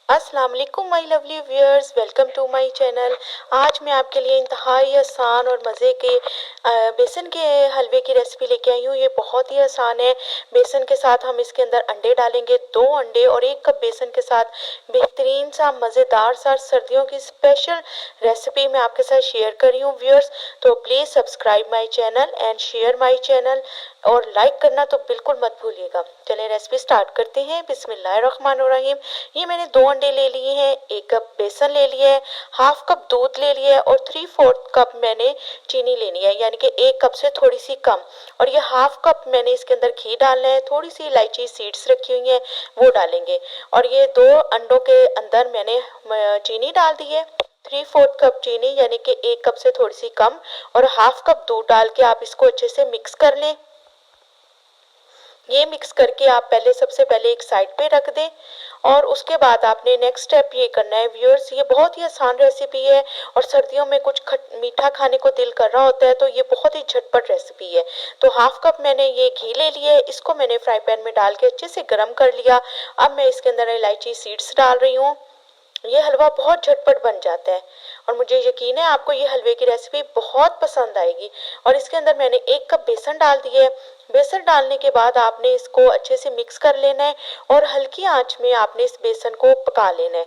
अस्सलाम वालेकुम my lovely viewers, welcome to my channel. आज मैं आपके लिए इंतहाई आसान और मज़े के बेसन के हलवे की रेसिपी लेके आई हूँ। ये बहुत ही आसान है। बेसन के साथ हम इसके अंदर अंडे डालेंगे, 2 अंडे और 1 कप बेसन के साथ बेहतरीन सा मज़ेदार सा सर्दियों की स्पेशल रेसिपी मैं आपके साथ शेयर कर रही हूँ व्यूअर्स। तो please subscribe my channel and share my channel और लाइक करना तो बिल्कुल मत भूलिएगा। चलिए रेसिपी स्टार्ट करते हैं। बिस्मिल्लाहिर्रहमानिर्रहीम। ये मैंने 2 अंडे ले लिए हैं, 1 कप बेसन ले लिया है, हाफ कप दूध ले लिया है और 3/4 कप मैंने चीनी लेनी है, यानी कि 1 कप से थोड़ी सी कम। और ये हाफ कप मैंने इसके अंदर घी डालना है, थोड़ी सी इलायची सीड्स रखी हुई हैं वो डालेंगे। और ये 2 अंडों के अंदर मैंने चीनी डाल दी है, 3/4 कप चीनी यानी कि 1 कप से थोड़ी सी कम, और हाफ कप दूध डाल के आप इसको अच्छे से मिक्स कर लें। ये मिक्स करके आप सबसे पहले एक साइड पे रख दें। और उसके बाद आपने नेक्स्ट स्टेप ये करना है व्यूअर्स। ये बहुत ही आसान रेसिपी है और सर्दियों में कुछ मीठा खाने को दिल कर रहा होता है तो ये बहुत ही झटपट रेसिपी है। तो हाफ कप मैंने ये घी ले लिया है, इसको मैंने फ्राई पैन में डाल के अच्छे से गर्म कर लिया। अब मैं इसके अंदर इलायची सीड्स डाल रही हूँ। ये हलवा बहुत झटपट बन जाता है और मुझे यकीन है आपको ये हलवे की रेसिपी बहुत पसंद आएगी। और इसके अंदर मैंने 1 कप बेसन डाल दिया है। बेसन डालने के बाद आपने इसको अच्छे से मिक्स कर लेना है और हल्की आंच में आपने इस बेसन को पका लेना है।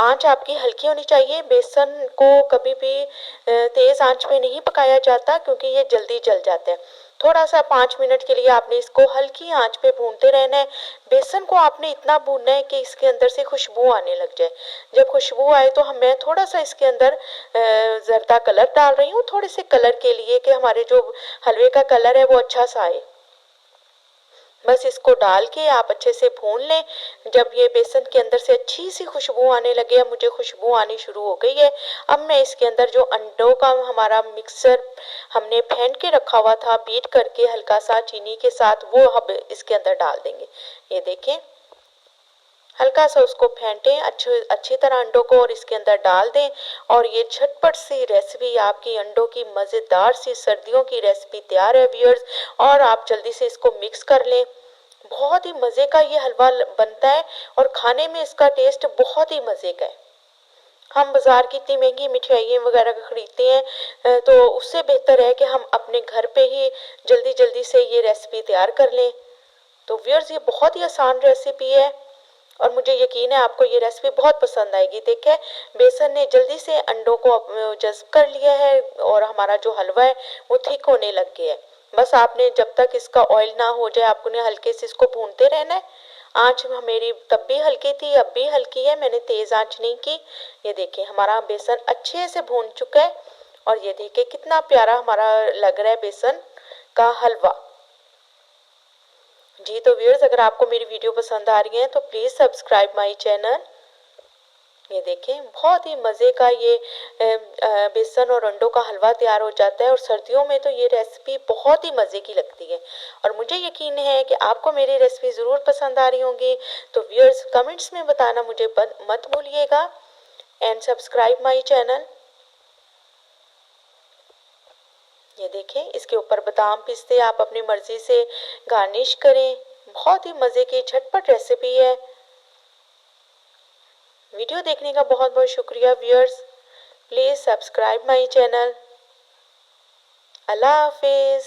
आंच आपकी हल्की होनी चाहिए। बेसन को कभी भी तेज आंच में नहीं पकाया जाता क्योंकि ये जल्दी जल जाता है। थोड़ा सा 5 मिनट के लिए आपने इसको हल्की आंच पे भूनते रहना है। बेसन को आपने इतना भूनना है कि इसके अंदर से खुशबू आने लग जाए। जब खुशबू आए तो मैं थोड़ा सा इसके अंदर जर्दा कलर डाल रही हूँ, थोड़े से कलर के लिए कि हमारे जो हलवे का कलर है वो अच्छा सा आए। बस इसको डाल के आप अच्छे से भून लें। जब ये बेसन के अंदर से अच्छी सी खुशबू आने लगे, अब मुझे खुशबू आनी शुरू हो गई है। अब मैं इसके अंदर जो अंडों का हमारा मिक्सर हमने फेंट के रखा हुआ था बीट करके हल्का सा चीनी के साथ, वो अब इसके अंदर डाल देंगे। ये देखें, हल्का सा उसको फेंटें अच्छी तरह अंडों को और इसके अंदर डाल दें। और ये झटपट सी रेसिपी आपकी अंडों की मज़ेदार सी सर्दियों की रेसिपी तैयार है व्यूअर्स। और आप जल्दी से इसको मिक्स कर लें। बहुत ही मज़े का ये हलवा बनता है और खाने में इसका टेस्ट बहुत ही मज़े का है। हम बाज़ार की इतनी महंगी मिठाइयाँ वगैरह खरीदते हैं तो उससे बेहतर है कि हम अपने घर पे ही जल्दी जल्दी से ये रेसिपी तैयार कर लें। तो व्यूअर्स ये बहुत ही आसान रेसिपी है और मुझे यकीन है आपको ये रेसिपी बहुत पसंद आएगी। देखें, बेसन ने जल्दी से अंडों को जज्ब कर लिया है और हमारा जो हलवा है वो थिक होने लग गया है। बस आपने जब तक इसका ऑयल ना हो जाए आपने हल्के से इसको भूनते रहना है। आंच मेरी तब भी हल्की थी, अब भी हल्की है, मैंने तेज आंच नहीं की। ये देखिए हमारा बेसन अच्छे से भून चुका है और ये देखिए कितना प्यारा हमारा लग रहा है बेसन का हलवा। जी तो व्यूअर्स, अगर आपको मेरी वीडियो पसंद आ रही है तो प्लीज़ सब्सक्राइब माय चैनल। ये देखें बहुत ही मज़े का ये बेसन और अंडों का हलवा तैयार हो जाता है और सर्दियों में तो ये रेसिपी बहुत ही मज़े की लगती है। और मुझे यकीन है कि आपको मेरी रेसिपी ज़रूर पसंद आ रही होंगी। तो व्यूअर्स कमेंट्स में बताना मुझे मत भूलिएगा एंड सब्सक्राइब माय चैनल। ये देखें, इसके ऊपर बादाम पिस्ते आप अपनी मर्ज़ी से गार्निश करें। बहुत ही मज़े की झटपट रेसिपी है। वीडियो देखने का बहुत बहुत शुक्रिया viewers. Please subscribe my channel. अल्लाह हाफिज़।